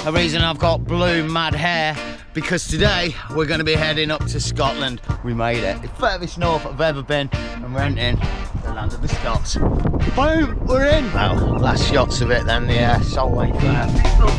a reason I've got blue mad hair, because today we're going to be heading up to Scotland. We made it. It's the furthest north I've ever been, and we're entering the land of the Scots. Boom, we're in. Well, last shots of it then, the Solway Fair.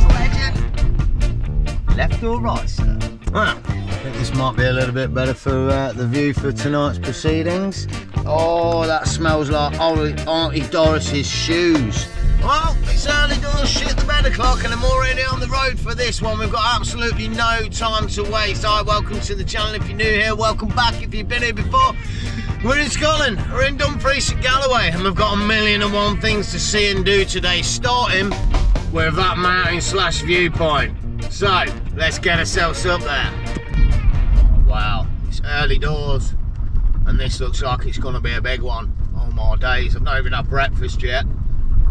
Legend. Left or right, sir? Well, I think this might be a little bit better for the view for tonight's proceedings. Oh, that smells like Auntie Doris's shoes. Well, it's early doors, shit the bed o'clock, and I'm already on the road for this one. We've got absolutely no time to waste. Hi, welcome to the channel if you're new here. Welcome back if you've been here before. We're in Scotland. We're in Dumfries and Galloway, and we've got a million and one things to see and do today, starting with that mountain / viewpoint. So, let's get ourselves up there. Oh, wow, it's early doors, and this looks like it's going to be a big one. Oh my days, I've not even had breakfast yet.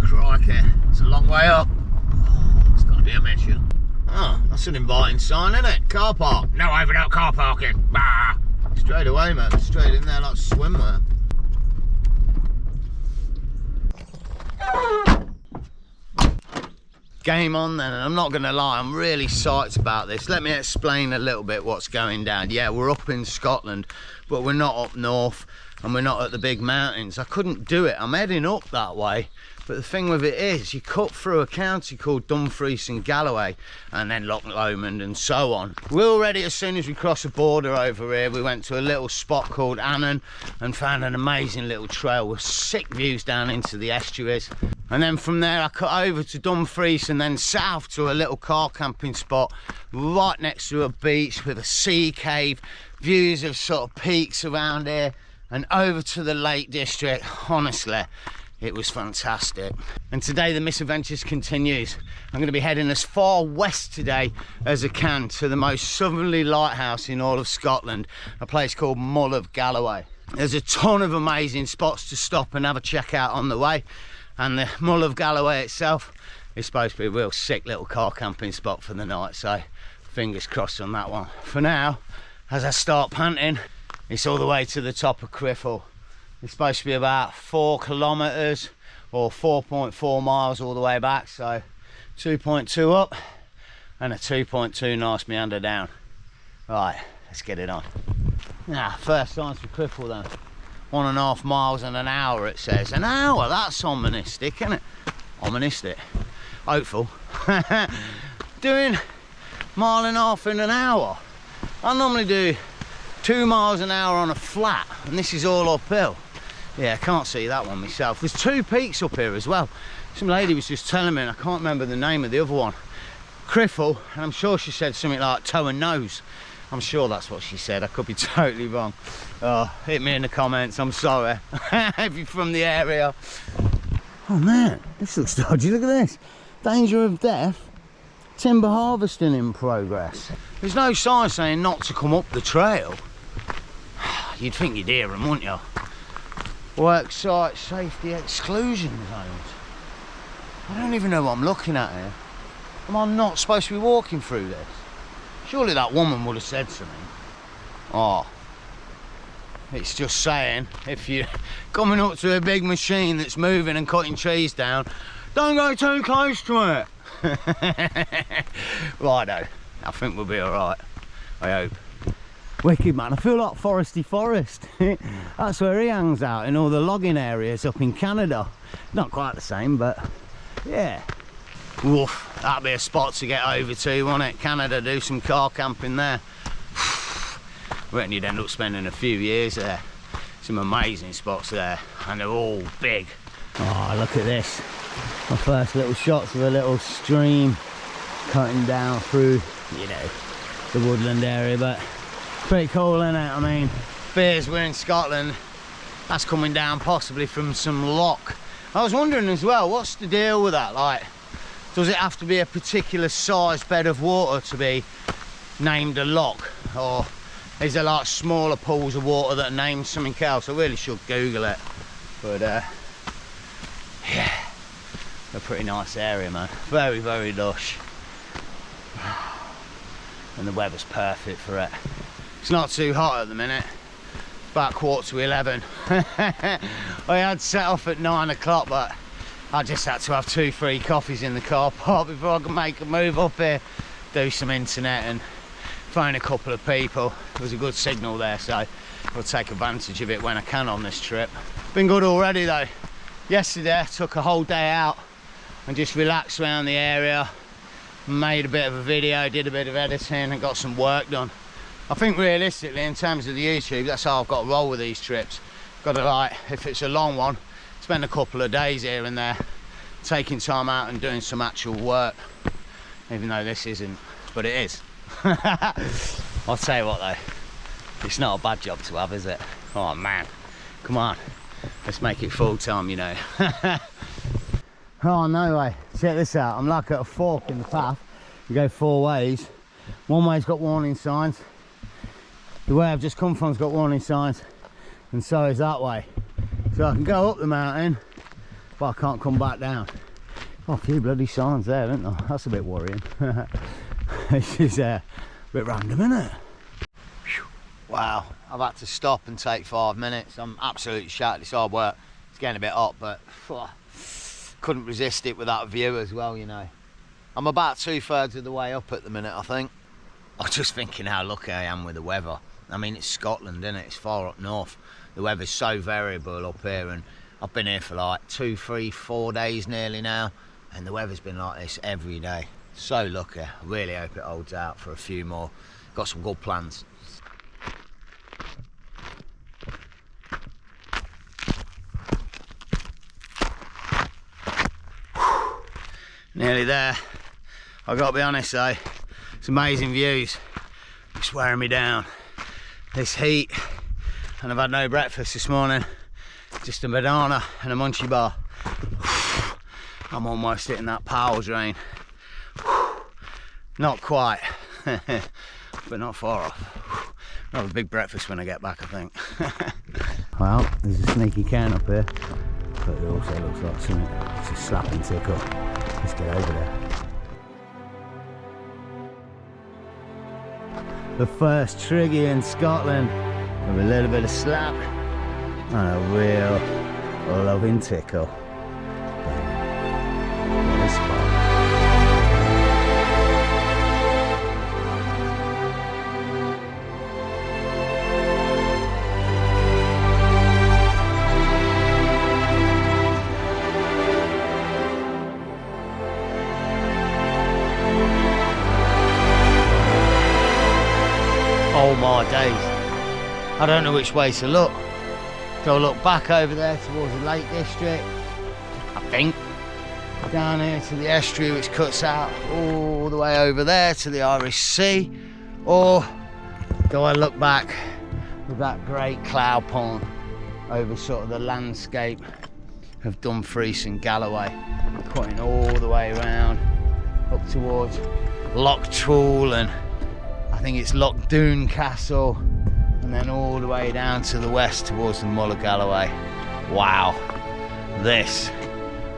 Crikey, it's a long way up. Oh, it's going to be a mission. Oh, that's an inviting sign, isn't it? Car park. No over out car parking. Bah! Straight away, man. Straight in there like swimwear. Game on then, and I'm not going to lie, I'm really psyched about this. Let me explain a little bit what's going down. Yeah, we're up in Scotland, but we're not up north, and we're not at the big mountains. I couldn't do it. I'm heading up that way. But the thing with it is, you cut through a county called Dumfries and Galloway, and then Loch Lomond and so on. We're already, as soon as we cross the border over here, we went to a little spot called Annan and found an amazing little trail with sick views down into the estuaries. And then from there I cut over to Dumfries and then south to a little car camping spot right next to a beach with a sea cave, views of sort of peaks around here, and over to the Lake District. Honestly, it was fantastic. And today the misadventures continues. I'm going to be heading as far west today as I can to the most southerly lighthouse in all of Scotland, a place called Mull of Galloway. There's a ton of amazing spots to stop and have a check out on the way, and the Mull of Galloway itself is supposed to be a real sick little car camping spot for the night, so fingers crossed on that one. For now, as I start panting, it's all the way to the top of Criffle. It's supposed to be about 4 kilometres or 4.4 miles all the way back, so 2.2 up and a 2.2 nice meander down. Right, let's get it on. Now, first signs for Criffle then. 1.5 miles in an hour it says. An hour, that's oministic, isn't it? Oministic. Hopeful. Doing 1.5 miles in an hour. I normally do 2 miles an hour on a flat, and this is all uphill. Yeah, I can't see that one myself. There's 2 peaks up here as well. Some lady was just telling me, and I can't remember the name of the other one. Criffle, and I'm sure she said something like toe and nose. I'm sure that's what she said. I could be totally wrong. Oh, hit me in the comments, I'm sorry. If you're from the area. Oh man, this looks dodgy, look at this. Danger of death, timber harvesting in progress. There's no sign saying not to come up the trail. You'd think you'd hear them, wouldn't you? Work site safety exclusion zones. I don't even know what I'm looking at here. Am I not supposed to be walking through this? Surely that woman would have said something. Oh, it's just saying, if you're coming up to a big machine that's moving and cutting trees down, don't go too close to it. Righto, I think we'll be alright, I hope. Wicked man, I feel like Foresty Forest. That's where he hangs out, in all the logging areas up in Canada. Not quite the same, but yeah. Oof, that'd be a spot to get over to, wouldn't it? Canada, do some car camping there. I reckon you'd end up spending a few years there. Some amazing spots there, and they're all big. Oh, look at this. My first little shots of a little stream cutting down through, you know, the woodland area, but pretty cool, isn't it? I mean, bears we're in Scotland, that's coming down possibly from some loch. I was wondering as well, what's the deal with that? Like, does it have to be a particular size bed of water to be named a loch, or is there like smaller pools of water that are named something else? I really should Google it, but yeah, a pretty nice area, man. Very, very lush, and the weather's perfect for it. It's not too hot at the minute. About 11:15. I had set off at 9 o'clock, but I just had to have 2 free coffees in the car park before I could make a move up here, do some internet and phone a couple of people. There was a good signal there, so I'll take advantage of it when I can on this trip. Been good already though. Yesterday I took a whole day out and just relaxed around the area, made a bit of a video, did a bit of editing and got some work done. I think realistically in terms of the YouTube, that's how I've got to roll with these trips. Got to, like, if it's a long one, spend a couple of days here and there taking time out and doing some actual work, even though this isn't, but it is. I'll tell you what though, it's not a bad job to have, is it? Oh man, come on, let's make it full time, you know. Oh no way, check this out. I'm like at a fork in the path. You go 4 ways. One way's got warning signs, the way I've just come from's got warning signs, and so is that way. So I can go up the mountain, but I can't come back down. Oh, a few bloody signs there, isn't there? That's a bit worrying. This is a bit random, isn't it? Wow, I've had to stop and take 5 minutes. I'm absolutely shattered. It's hard work. It's getting a bit hot, but couldn't resist it with that view as well, you know. I'm about 2/3 of the way up at the minute, I think. I was just thinking how lucky I am with the weather. I mean, it's Scotland, isn't it? It's far up north. The weather's so variable up here, and I've been here for like 2, 3, 4 days nearly now, and the weather's been like this every day. So lucky. I really hope it holds out for a few more. Got some good plans. Nearly there. I've got to be honest though, it's amazing views. It's wearing me down. This heat, and I've had no breakfast this morning. Just a banana and a munchie bar. I'm almost hitting that power drain. Not quite, but not far off. I'll have a big breakfast when I get back, I think. Well, there's a sneaky can up here, but it also looks like something. It's a slapping tickle. Let's get over there. The first triggy in Scotland with a little bit of slap and a real loving tickle. What a spot. Oh my days, I don't know which way to look. Do I look back over there towards the Lake District? I think. Down here to the estuary which cuts out all the way over there to the Irish Sea, or do I look back with that great cloud pond over sort of the landscape of Dumfries and Galloway, cutting all the way around up towards Loch Tool, and I think it's Loch Doon Castle, and then all the way down to the west towards the Mull of Galloway. Wow, this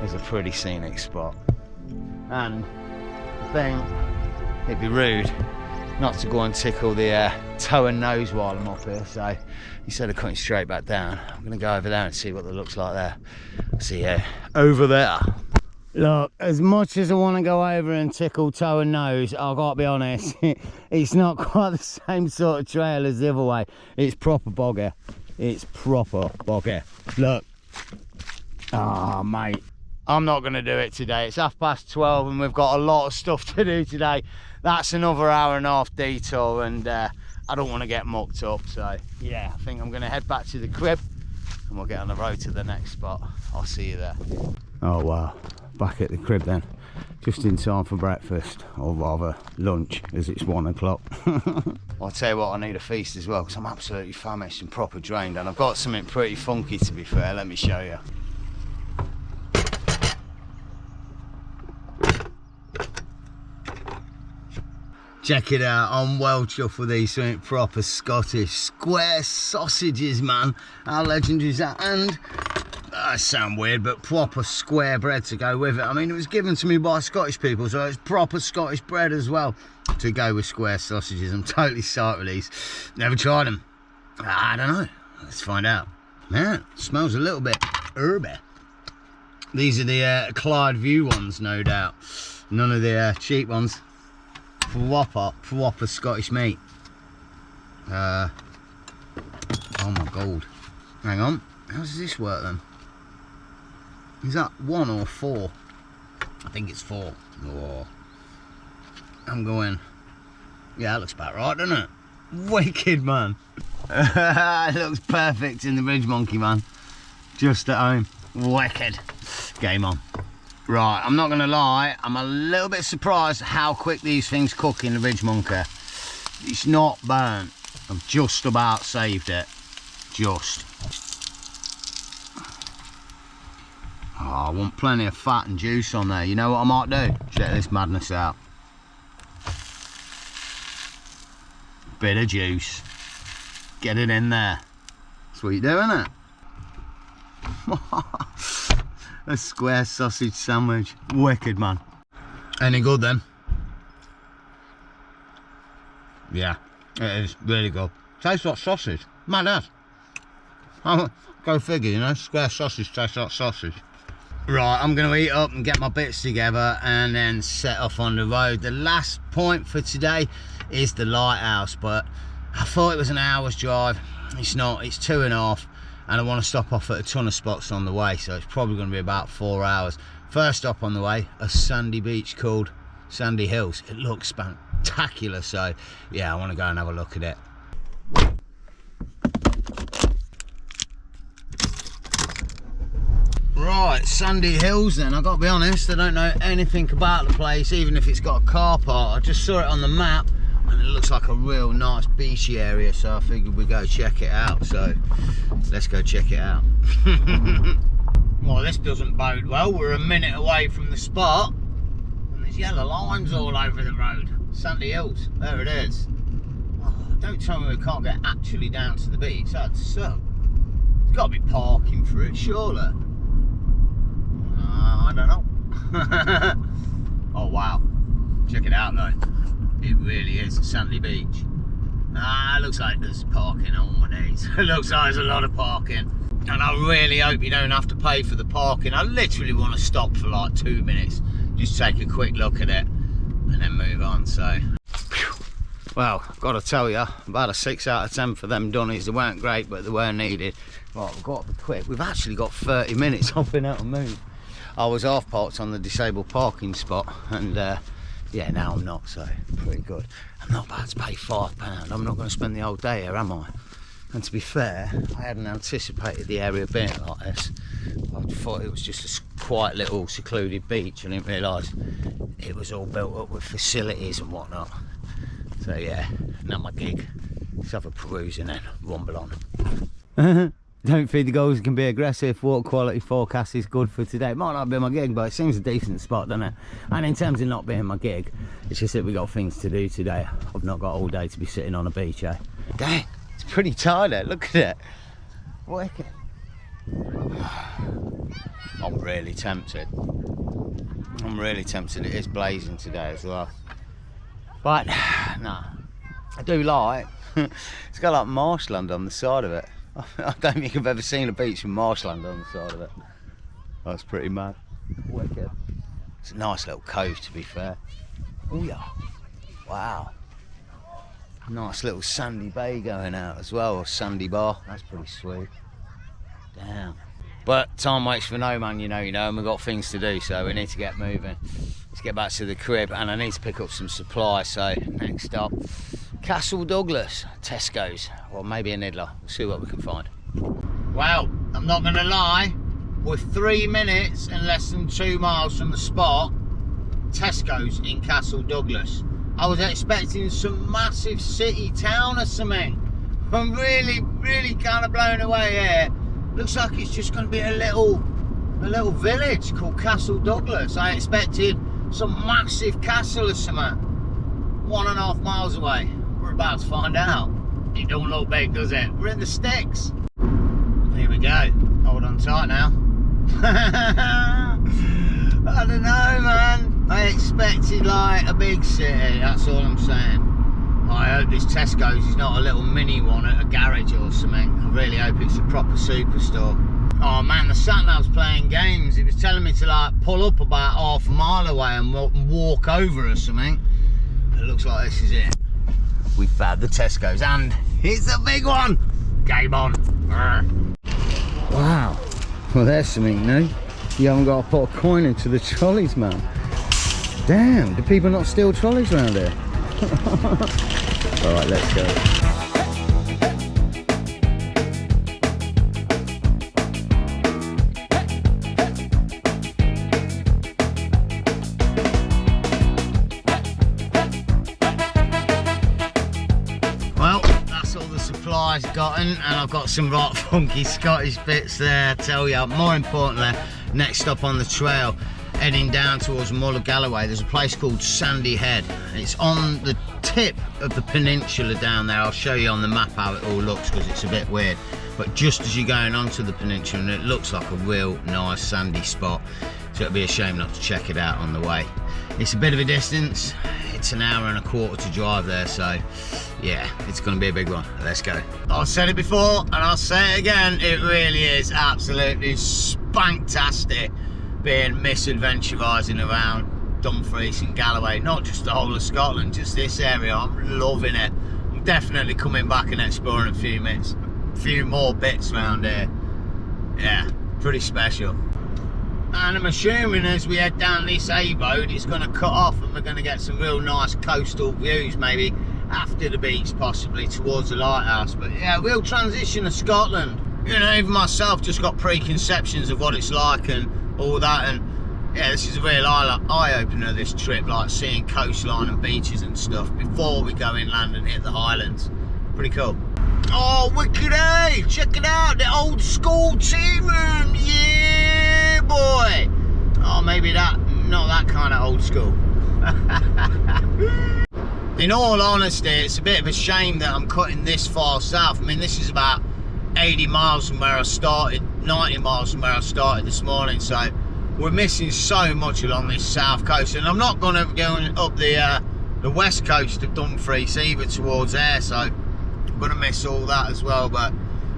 is a pretty scenic spot. And I think it'd be rude not to go and tickle the toe and nose while I'm up here, so instead of cutting straight back down, I'm going to go over there and see what it looks like there. See you over there. Look, as much as I want to go over and tickle toe and nose, I've got to be honest, it's not quite the same sort of trail as the other way. It's proper boggy. It's proper boggy. Look. Oh, mate. I'm not going to do it today. It's 12:30 and we've got a lot of stuff to do today. That's another hour and a half detour, and I don't want to get mucked up. So, yeah, I think I'm going to head back to the crib and we'll get on the road to the next spot. I'll see you there. Oh, wow. Back at the crib then, just in time for breakfast, or rather lunch, as it's 1 o'clock. I'll tell you what, I need a feast as well, because I'm absolutely famished and proper drained, and I've got something pretty funky, to be fair. Let me show you. Check it out, I'm well chuffed with these, something proper Scottish square sausages, man. How legendary is that? And that sounds weird, but proper square bread to go with it. I mean, it was given to me by Scottish people, so it's proper Scottish bread as well to go with square sausages. I'm totally psyched with these. Never tried them. I don't know. Let's find out. Man, smells a little bit herby. These are the Clyde View ones, no doubt. None of the cheap ones. Proper Scottish meat. Oh my god. Hang on. How does this work then? Is that 1 or 4? I think it's 4. Oh. I'm going. Yeah, that looks about right, doesn't it? Wicked, man. It looks perfect in the Ridge Monkey, man. Just at home. Wicked. Game on. Right, I'm not gonna lie, I'm a little bit surprised how quick these things cook in the Ridge Monkey. It's not burnt. I've just about saved it. Just. Oh, I want plenty of fat and juice on there. You know what I might do? Check this madness out. Bit of juice. Get it in there. That's what you do, isn't it? A square sausage sandwich. Wicked, man. Any good then? Yeah, it is really good. Tastes like sausage. Mad as. Oh, go figure, you know, square sausage tastes like sausage. Right, I'm going to eat up and get my bits together and then set off on the road. The last point for today is the Lighthouse, but I thought it was an hour's drive. It's not, it's 2.5, and I want to stop off at a ton of spots on the way, so it's probably going to be about 4 hours. First stop on the way, a sandy beach called Sandy Hills. It looks spectacular, so yeah, I want to go and have a look at it. Right, Sandy Hills then. I've got to be honest, I don't know anything about the place, even if it's got a car park. I just saw it on the map and it looks like a real nice beachy area, so I figured we'd go check it out. So let's go check it out. Well, this doesn't bode well. We're a minute away from the spot and there's yellow lines all over the road. Sandy Hills, there it is. Oh, don't tell me we can't get actually down to the beach. That'd suck. There's got to be parking for it, surely. I don't know. Oh wow, check it out though. It really is a sandy beach. It looks like there's parking on one of these. It looks like there's a lot of parking, and I really hope you don't have to pay for the parking. I literally want to stop for like 2 minutes, just take a quick look at it and then move on. So well, gotta tell you, about a 6 out of 10 for them Dunnies. They weren't great, but they were needed. Right, we've got to be quick. We've actually got 30 minutes. I've been out to move. I was half parked on the disabled parking spot, and yeah, now I'm not, so pretty good. I'm not about to pay £5. I'm not going to spend the whole day here, am I? And to be fair, I hadn't anticipated the area being like this. I thought it was just a quiet little secluded beach. I didn't realise it was all built up with facilities and whatnot. So yeah, not my gig. Let's have a peruse and then rumble on. Don't feed the goals, can be aggressive. Water quality forecast is good for today. It might not be my gig, but it seems a decent spot, doesn't it? And in terms of not being my gig, it's just that we got things to do today. I've not got all day to be sitting on a beach, eh? Dang, it's pretty tired there. Look at it. Wicked. I'm really tempted. I'm really tempted. It is blazing today as well. But nah, I do like. It's got like marshland on the side of it. I don't think I've ever seen a beach with marshland on the side of it. That's pretty mad. Wicked. It's a nice little cove, to be fair. Oh yeah. Wow. Nice little sandy bay going out as well, or sandy bar. That's pretty sweet. Damn. But time waits for no man, you know, and we've got things to do, so we need to get moving. Let's get back to the crib, and I need to pick up some supplies. So next up, Castle Douglas, Tesco's, or maybe a Niddler. We'll see what we can find. Well, I'm not gonna lie, we're 3 minutes and less than 2 miles from the spot, Tesco's in Castle Douglas. I was expecting some massive city town or something. I'm really kind of blown away here. Looks like it's just gonna be a little village called Castle Douglas. I expected some massive castle or something. 1.5 miles away. We're about to find out. It don't look big, does it? We're in the sticks. Here we go. Hold on tight now. I don't know, man. I expected like a big city, that's all I'm saying. I hope this Tesco's is not a little mini one at a garage or something. I really hope it's a proper superstore. Oh man, the sat-nav's playing games. It was telling me to like pull up about half a mile away and walk over or something. It looks like this is it. We found the Tesco's and it's a big one. Game on. Wow. Well, there's something new. You haven't got to put a coin into the trolleys, man. Damn, do people not steal trolleys around here? All right, let's go. Supplies gotten, and I've got some right funky Scottish bits there, I tell you. More importantly, next stop on the trail, heading down towards Mull of Galloway, there's a place called Sandy Head. It's on the tip of the peninsula down there. I'll show you on the map how it all looks because it's a bit weird, but just as you're going onto the peninsula, and it looks like a real nice sandy spot, so it'd be a shame not to check it out on the way. It's a bit of a distance, it's an hour and a quarter to drive there, so yeah, it's going to be a big one. Let's go. I've said it before and I'll say it again, it really is absolutely spanktastic being misadventurising around Dumfries and Galloway, not just the whole of Scotland, just this area. I'm loving it. I'm definitely coming back and exploring a few more bits around here. Yeah, pretty special. And I'm assuming as we head down this A road it's going to cut off and we're going to get some real nice coastal views, maybe after the beach, possibly towards the Lighthouse. But yeah, real transition of Scotland. You know, even myself just got preconceptions of what it's like and all that, and yeah, this is a real eye-opener, this trip, like seeing coastline and beaches and stuff before we go inland and hit the Highlands. Pretty cool. Oh, wicked, eh? Check it out, the old school tea room, yeah, boy. Oh, maybe not that kind of old school. In all honesty, it's a bit of a shame that I'm cutting this far south. I mean, this is about 80 miles from where I started, 90 miles from where I started this morning, so we're missing so much along this south coast, and I'm not going to go up the west coast of Dumfries either towards there, so I'm going to miss all that as well, but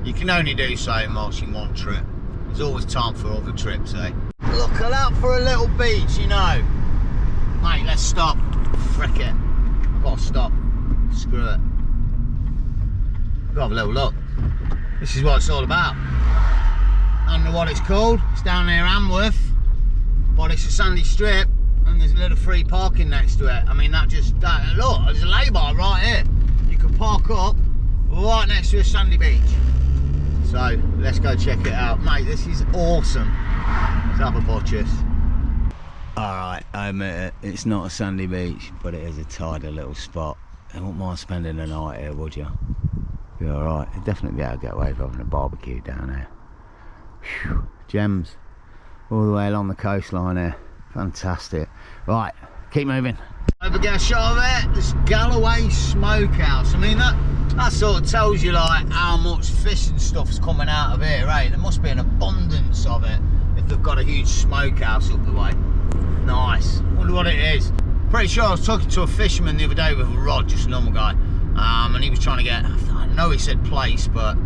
you can only do so much in one trip. There's always time for other trips, eh? Look out for a little beach, you know. Mate, let's stop. Frick it. I've got to stop. Screw it. Got to have a little look. This is what it's all about. I don't know what it's called. It's down near Amworth, but it's a sandy strip and there's a little free parking next to it. I mean, look, there's a lay-by right here. You can park up right next to a sandy beach. So let's go check it out. Mate, this is awesome. Let's have a butchers. Alright, I admit it, it's not a sandy beach, but it is a tidy little spot. I wouldn't mind spending the night here, would you? Be alright. You'd definitely be able to get away with having a barbecue down here. Whew, gems all the way along the coastline here. Fantastic. Right, keep moving. Over, get a shot of it. This Galloway Smokehouse. I mean, that sort of tells you like how much fish and stuff's coming out of here, right? There must be an abundance of it if they've got a huge smokehouse up the way. Nice. Wonder what it is. Pretty sure I was talking to a fisherman the other day with a rod, just a normal guy, and he was trying to get, I know he said place, but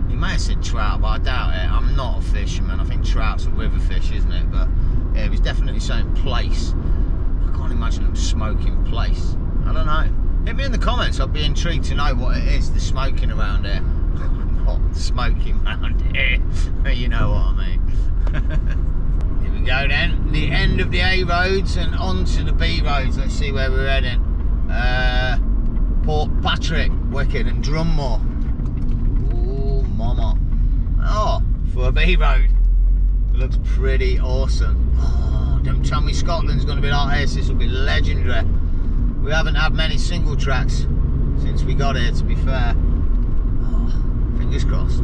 he may have said trout, but I doubt it. I'm not a fisherman. I think trout's a river fish, isn't it? But yeah, he was definitely saying place. I can't imagine them smoking place. I don't know. Hit me in the comments. I'd be intrigued to know what it is, the smoking around here. Not smoking around here. You know what I mean. Here we go then. The end of the A roads and onto the B roads. Let's see where we're heading. Port Patrick, Wicked and Drummore. Oh, mama. Oh, for a B road. It looks pretty awesome. Oh, don't tell me Scotland's going to be like this. This will be legendary. We haven't had many single tracks since we got here, to be fair. Oh, fingers crossed.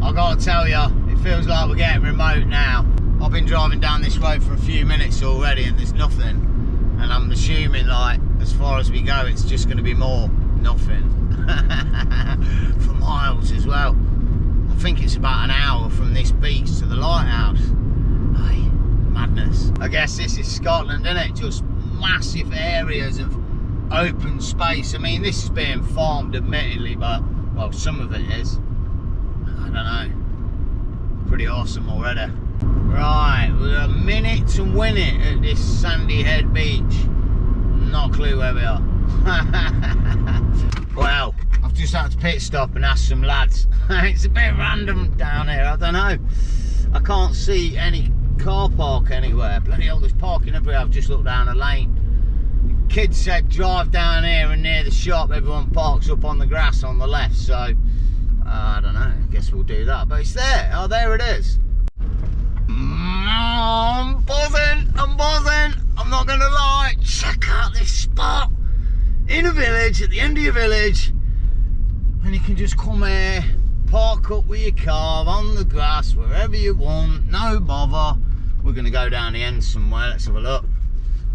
I gotta tell you, it feels like we're getting remote now. I've been driving down this road for a few minutes already and there's nothing. And I'm assuming, like, as far as we go, it's just going to be more nothing. For miles as well. I think it's about an hour from this beach to the Lighthouse. Aye, madness. I guess this is Scotland, isn't it? Just massive areas of open space. I mean, this is being farmed, admittedly, but, well, some of it is. I don't know. pretty awesome already. Right, we're a minute to win it at this Sandy Head beach. Not a clue where we are. Well, I've just had to pit stop and ask some lads. It's a bit random down here, I don't know. I can't see any car park anywhere. Bloody hell, there's parking everywhere. I've just looked down a lane. The kid said drive down here and near the shop everyone parks up on the grass on the left, so I don't know, I guess we'll do that. But it's there. Oh, there it is. I'm buzzing, I'm not gonna lie. Check out this spot in a village, at the end of your village, and you can just come here, park up with your car on the grass wherever you want, no bother. We're gonna go down the end somewhere. Let's have a look.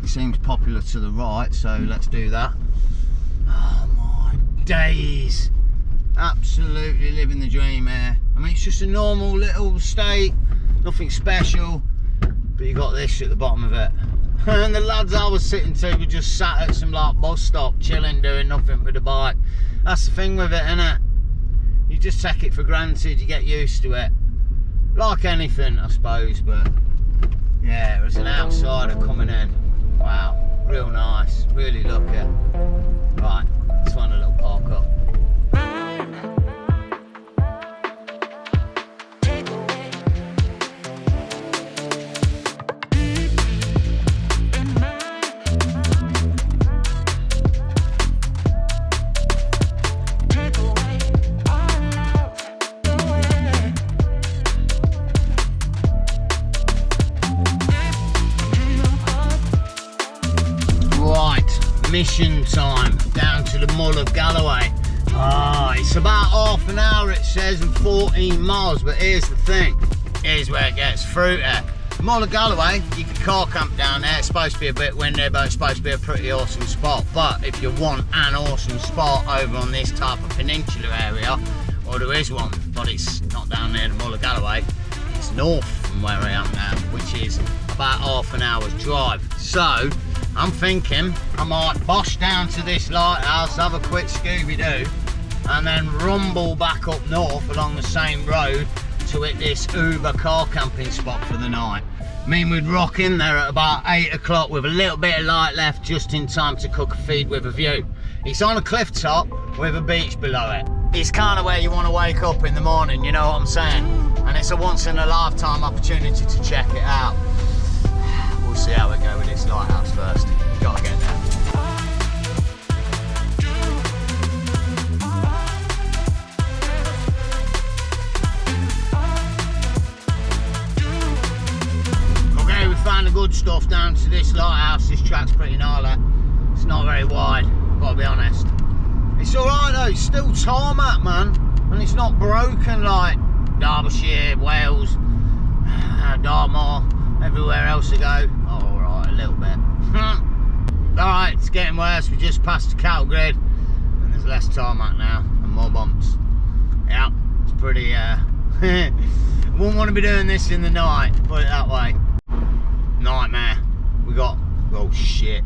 It seems popular to the right, so let's do that. Oh my days, absolutely living the dream here. I mean, it's just a normal little estate, nothing special, but you got this at the bottom of it. And the lads I was sitting to were just sat at some like bus stop, chilling, doing nothing with a bike. That's the thing with it, innit? You just take it for granted, you get used to it. Like anything, I suppose, but yeah, there's an outsider coming in. Wow, real nice, really lucky. Right, let's find a little park up. Mission time down to the Mull of Galloway. It's about half an hour it says and 14 miles, but here's the thing, here's where it gets fruity. Mull of Galloway, you can car camp down there. It's supposed to be a bit windy, but it's supposed to be a pretty awesome spot. But if you want an awesome spot over on this type of peninsula area, well, there is one, but it's not down near the Mull of Galloway, it's north from where I am now, which is about half an hour's drive. So I'm thinking I might bosh down to this lighthouse, have a quick Scooby-Doo, and then rumble back up north along the same road to hit this Uber car camping spot for the night. I mean, we'd rock in there at about 8 o'clock with a little bit of light left, just in time to cook a feed with a view. It's on a cliff top with a beach below it. It's kind of where you want to wake up in the morning, you know what I'm saying? And it's a once in a lifetime opportunity to check it out. We'll see how we go with this lighthouse first. Gotta get there. Okay, we found the good stuff down to this lighthouse. This track's pretty gnarly. It's not very wide, gotta be honest. It's alright though, it's still tarmac, man. And it's not broken like Derbyshire, Wales, Dartmoor, everywhere else I go. Oh, alright, a little bit. Alright, it's getting worse. We just passed the cattle grid and there's less tarmac now and more bumps. Yeah, it's pretty wouldn't want to be doing this in the night, put it that way. Nightmare. We got, oh shit.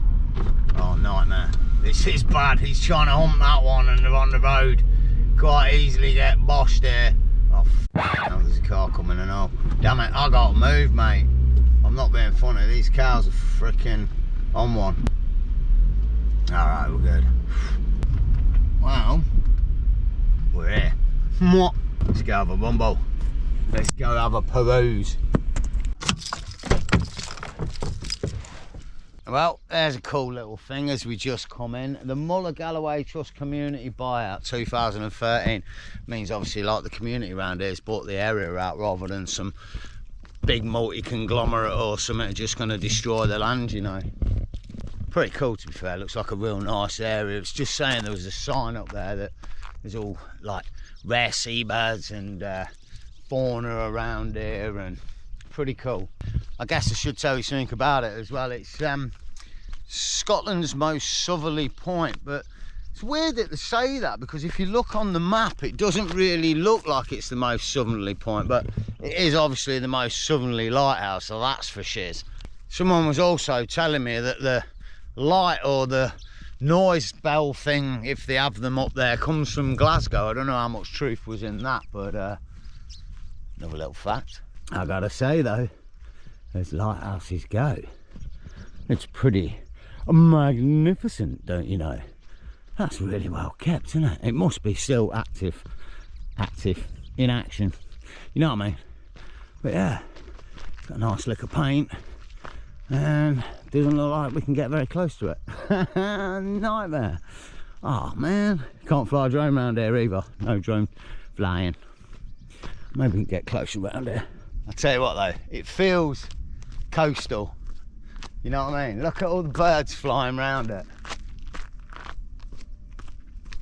Oh, nightmare. This is bad. He's trying to hump that one and they're on the road. Quite easily get boshed here. Oh, now there's a car coming and all. Damn it, I gotta move, mate. I'm not being funny, these cows are freaking on one. Alright, we're good. Well, we're here. Let's go have a bumble. Let's go have a peruse. Well, there's a cool little thing as we just come in. The Mull of Galloway Trust Community Buyout 2013. Means obviously like the community around here has bought the area out rather than some big multi-conglomerate or something just going to destroy the land, you know. Pretty cool, to be fair. Looks like a real nice area. It's just saying there was a sign up there that there's all like rare seabirds and fauna around here, and pretty cool. I guess I should tell you something about it as well. It's Scotland's most southerly point, but it's weird that they say that because if you look on the map it doesn't really look like it's the most southerly point, but it is obviously the most southerly lighthouse, so that's for shiz. Someone was also telling me that the light or the noise bell thing, if they have them up there, comes from Glasgow. I don't know how much truth was in that, but Another little fact. I gotta say though, as lighthouses go, it's pretty magnificent, don't you know? That's really well kept, isn't it? It must be still active in action, you know what I mean? But yeah, it's got a nice lick of paint and doesn't look like we can get very close to it. Nightmare. Oh man, can't fly a drone around here either. No drone flying. Maybe we can get closer around here. I'll tell you what though, it feels coastal, you know what I mean? Look at all the birds flying around it.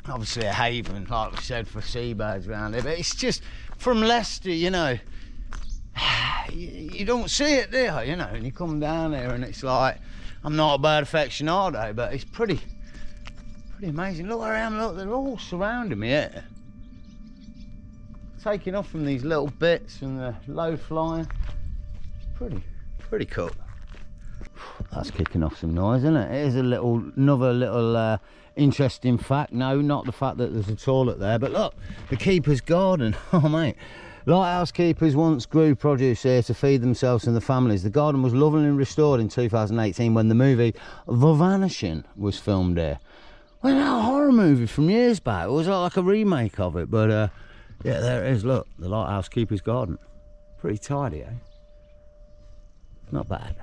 Obviously a haven, like we said, for seabirds around here, but it's just, from Leicester, you know, you don't see it there, you know, and you come down here and it's like, I'm not a bird aficionado, but it's pretty amazing. Look around, look, they're all surrounding me here. Taking off from these little bits and the low flying. Pretty cool. That's kicking off some noise, isn't it? It is another little interesting fact. No, not the fact that there's a toilet there, but look, the keeper's garden. Oh mate, lighthouse keepers once grew produce here to feed themselves and their families. The garden was lovingly restored in 2018 when the movie The Vanishing was filmed here. Well, a horror movie from years back. It was like a remake of it, but yeah, there it is. Look, the lighthouse keeper's garden. Pretty tidy, eh? Not bad.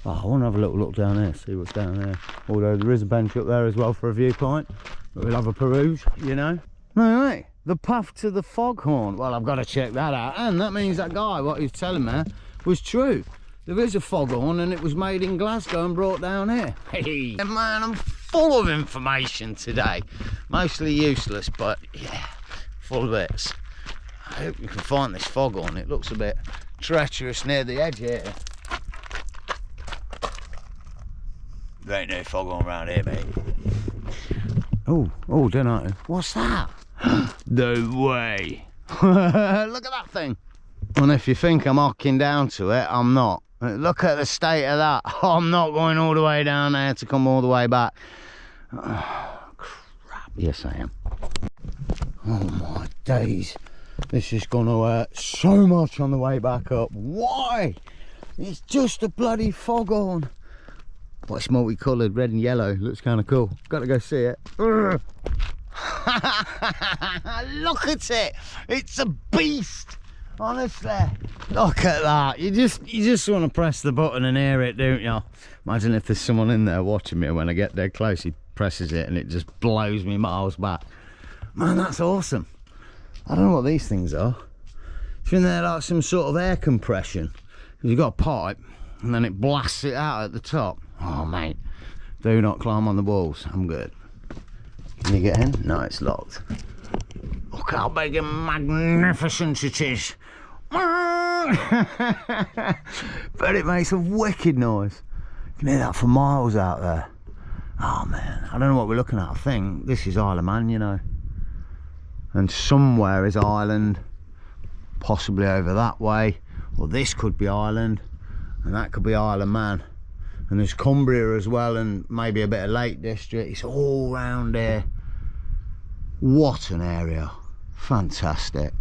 Oh, I want to have a little look down there, see what's down there. Although there is a bench up there as well for a viewpoint, but we'll have a peruse, you know. No, right, the path to the foghorn. Well, I've got to check that out, and that means that guy, what he was telling me, was true. There is a foghorn, and it was made in Glasgow and brought down here. Hey, man, I'm full of information today. Mostly useless, but yeah, full of bits. I hope you can find this foghorn. It looks a bit treacherous near the edge here. There ain't no foghorn around here, mate. Oh, don't know. What's that? No way. Look at that thing. And if you think I'm hocking down to it, I'm not. Look at the state of that. I'm not going all the way down there to come all the way back. Oh, crap. Yes, I am. Oh my days. This is going to hurt so much on the way back up. Why? It's just a bloody foghorn. But it's multicoloured, red and yellow. Looks kind of cool. Got to go see it. Look at it. It's a beast. Honestly. Look at that. You just want to press the button and hear it, don't you? Imagine if there's someone in there watching me. When I get dead close, he presses it and it just blows me miles back. Man, that's awesome. I don't know what these things are. It's in there like some sort of air compression. You've got a pipe and then it blasts it out at the top. Oh mate, do not climb on the walls. I'm good. Can you get in? No, it's locked. Look how big and magnificent it is. But it makes a wicked noise. You can hear that for miles out there. Oh man, I don't know what we're looking at. I think this is Isle of Man, you know. And somewhere is Ireland, possibly over that way. Or this could be Ireland, and that could be Isle of Man. And there's Cumbria as well, and maybe a bit of Lake District. It's all round here. What an area. Fantastic.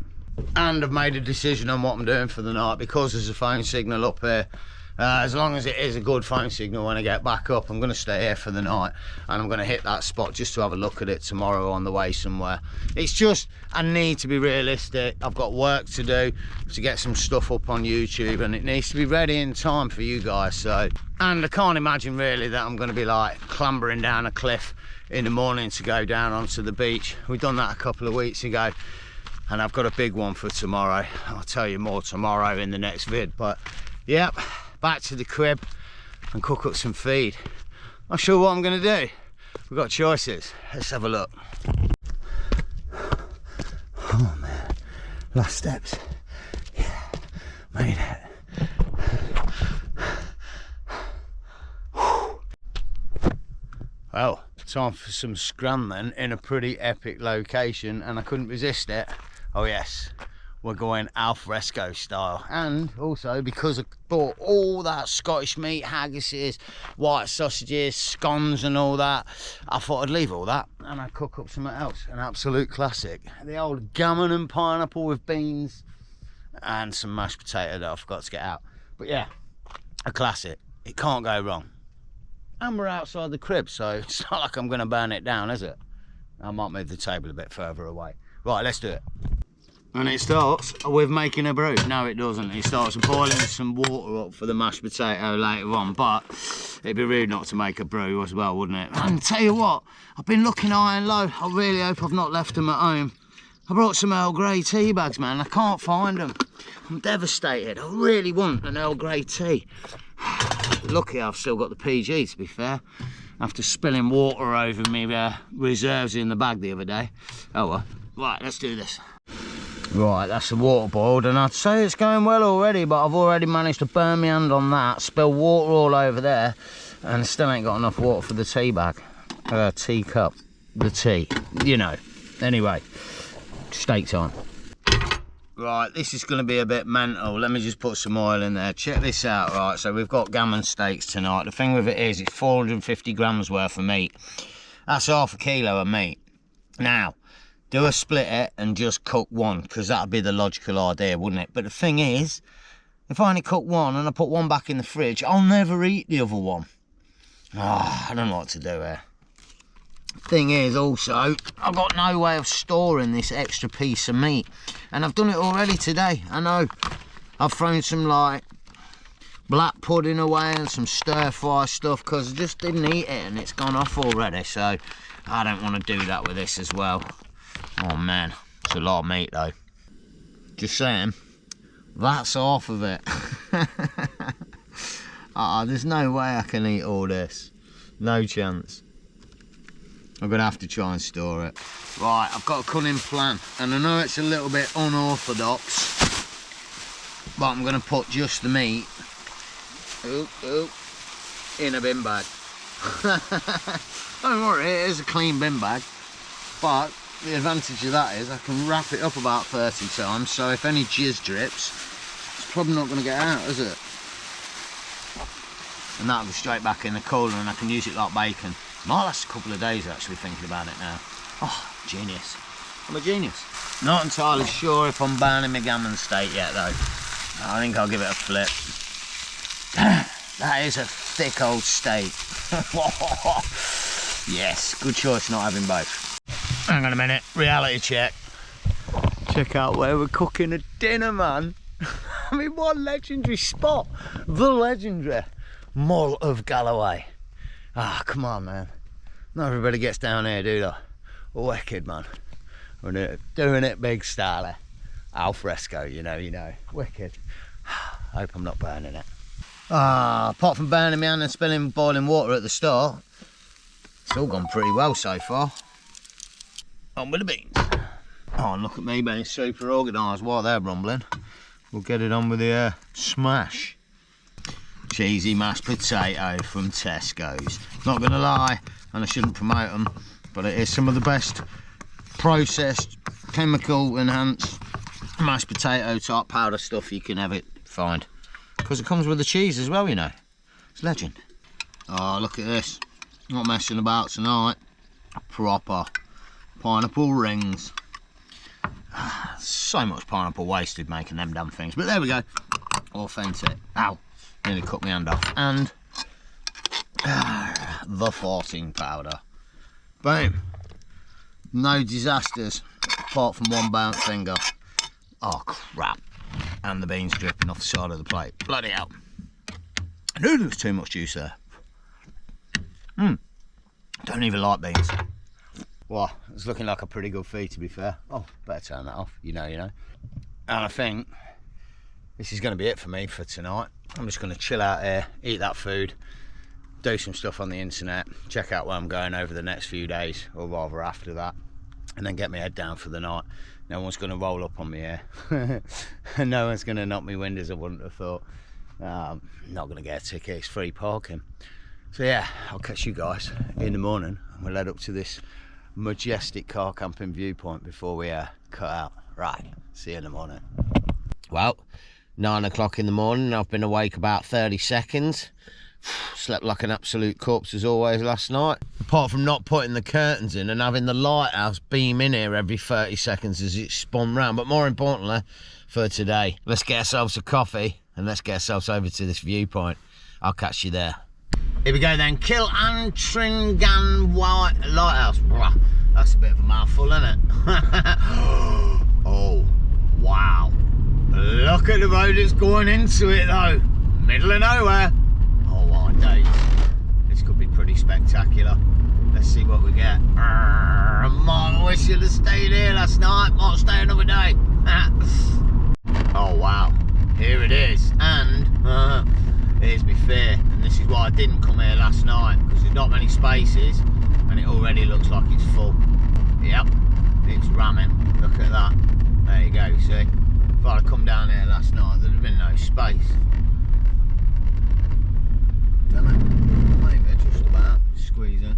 And I've made a decision on what I'm doing for the night, because there's a phone signal up here. As long as it is a good phone signal when I get back up, I'm going to stay here for the night, and I'm going to hit that spot just to have a look at it tomorrow on the way somewhere. It's just, I need to be realistic. I've got work to do to get some stuff up on YouTube, and it needs to be ready in time for you guys. So, and I can't imagine really that I'm going to be like clambering down a cliff in the morning to go down onto the beach. We've done that a couple of weeks ago, and I've got a big one for tomorrow. I'll tell you more tomorrow in the next vid. But yep, back to the crib and cook up some feed. Not sure what I'm going to do. We've got choices. Let's have a look. Oh man, last steps. Yeah, made it. Well, time for some scran then, in a pretty epic location, and I couldn't resist it. Oh yes, we're going alfresco style. And also because I bought all that Scottish meat, haggises, white sausages, scones and all that, I thought I'd leave all that and I'd cook up something else. An absolute classic. The old gammon and pineapple with beans and some mashed potato that I forgot to get out. But yeah, a classic. It can't go wrong. And we're outside the crib, so it's not like I'm going to burn it down, is it? I might move the table a bit further away. Right, let's do it. And it starts with making a brew. No, it doesn't. It starts boiling some water up for the mashed potato later on, but it'd be rude not to make a brew as well, wouldn't it? And tell you what, I've been looking high and low. I really hope I've not left them at home. I brought some Earl Grey tea bags, man. I can't find them. I'm devastated. I really want an Earl Grey tea. Lucky I've still got the PG, to be fair, after spilling water over me reserves in the bag the other day. Oh well. Right, let's do this. Right, that's the water boiled, and I'd say it's going well already, but I've already managed to burn my hand on that, spill water all over there, and still ain't got enough water for the tea bag. Teacup. The tea. You know. Anyway, steak time. Right, this is going to be a bit mental. Let me just put some oil in there. Check this out, right? So we've got gammon steaks tonight. The thing with it is, it's 450 grams worth of meat. That's half a kilo of meat. Now, do a split it and just cook one, because that'd be the logical idea, wouldn't it? But the thing is, if I only cook one and I put one back in the fridge, I'll never eat the other one. I don't know what to do here. Thing is also, I've got no way of storing this extra piece of meat, and I've done it already today. I know I've thrown some like black pudding away and some stir fry stuff because I just didn't eat it and it's gone off already, so I don't want to do that with this as well. Oh man, it's a lot of meat though. Just saying, that's half of it. There's no way I can eat all this, no chance. I'm going to have to try and store it. Right, I've got a cunning plan, and I know it's a little bit unorthodox, but I'm going to put just the meat in a bin bag. Don't worry, it is a clean bin bag, but the advantage of that is I can wrap it up about 30 times, so if any jizz drips, it's probably not going to get out, is it? And that'll go straight back in the cooler, and I can use it like bacon. Might last a couple of days actually, thinking about it now. Oh, genius. I'm a genius. Not entirely sure if I'm burning my gammon steak yet though. I think I'll give it a flip. That is a thick old steak. Yes, good choice not having both. Hang on a minute, reality check. Check out where we're cooking a dinner, man. I mean, what a legendary spot. The legendary Mull of Galloway. Ah, come on, man. Not everybody gets down here, do they? Wicked, man. We're doing it big style. Al fresco, you know. Wicked. Hope I'm not burning it. Apart from burning my hand and spilling boiling water at the start, it's all gone pretty well so far. On with the beans. Oh, and look at me being super organised while they're rumbling. We'll get it on with the smash. Cheesy mashed potato from Tesco's. Not gonna lie, and I shouldn't promote them, but it is some of the best processed, chemical enhanced mashed potato type powder stuff you can ever find, because it comes with the cheese as well, you know. It's legend. Oh, look at this. Not messing about tonight. Proper pineapple rings. So much pineapple wasted making them damn things, but there we go. Authentic. Ow. Nearly cut my hand off. And the farting powder. Boom. No disasters apart from one burnt finger. Oh crap. And the beans dripping off the side of the plate. Bloody hell. I knew there was too much juice there. Don't even like beans. Well, it's looking like a pretty good feed, to be fair. Oh, better turn that off. You know. And I think this is going to be it for me for tonight. I'm just going to chill out here, eat that food, do some stuff on the internet, check out where I'm going over the next few days, or rather after that, and then get my head down for the night. No one's going to roll up on me here. And no one's going to knock me windows, I wouldn't have thought. Not going to get a ticket, it's free parking. So yeah, I'll catch you guys in the morning, and we'll head up to this majestic car camping viewpoint before we cut out. Right, see you in the morning. Well, 9 o'clock in the morning, I've been awake about 30 seconds. Slept like an absolute corpse as always last night. Apart from not putting the curtains in and having the lighthouse beam in here every 30 seconds as it spun round. But more importantly, for today, let's get ourselves a coffee and let's get ourselves over to this viewpoint. I'll catch you there. Here we go then, Kilantringan Lighthouse. That's a bit of a mouthful, isn't it? Oh, wow. Look at the road that's going into it though. Middle of nowhere. Oh my days. This could be pretty spectacular. Let's see what we get. I wish you'd have stayed here last night. Might stay another day. Oh wow. Here it is. And here's my fear. And this is why I didn't come here last night. Because there's not many spaces. And it already looks like it's full. Yep. It's ramming. Look at that. There you go, you see. If I'd have come down here last night, there'd have been no space. Damn it. Maybe just about squeeze in.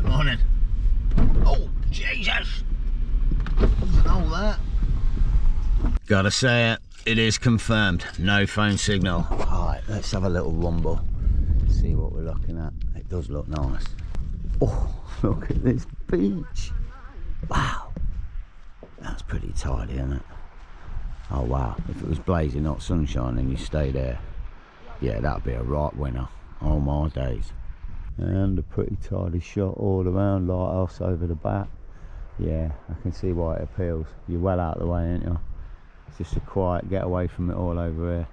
Morning. Oh, Jesus! There's an hole there. Gotta say it is confirmed. No phone signal. Alright, let's have a little rumble. See what we're looking at. It does look nice. Oh, look at this beach. Wow. That's pretty tidy, isn't it? Oh wow, if it was blazing hot sunshine and you stay there, yeah, that'd be a right winner. Oh my days. And a pretty tidy shot all around, lighthouse over the back. Yeah, I can see why it appeals. You're well out of the way, ain't you? It's just a quiet get away from it all over here.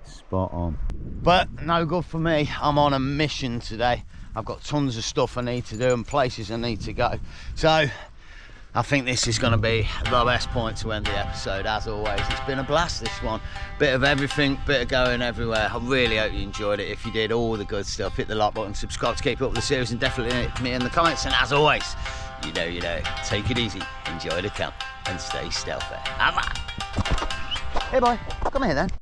Spot on. But no good for me. I'm on a mission today. I've got tons of stuff I need to do and places I need to go. So I think this is going to be the best point to end the episode, as always. It's been a blast, this one. Bit of everything, bit of going everywhere. I really hope you enjoyed it. If you did, all the good stuff, hit the like button, subscribe to keep up with the series, and definitely hit me in the comments. And as always, you know, take it easy, enjoy the camp, and stay stealthy. Hey boy, come here then.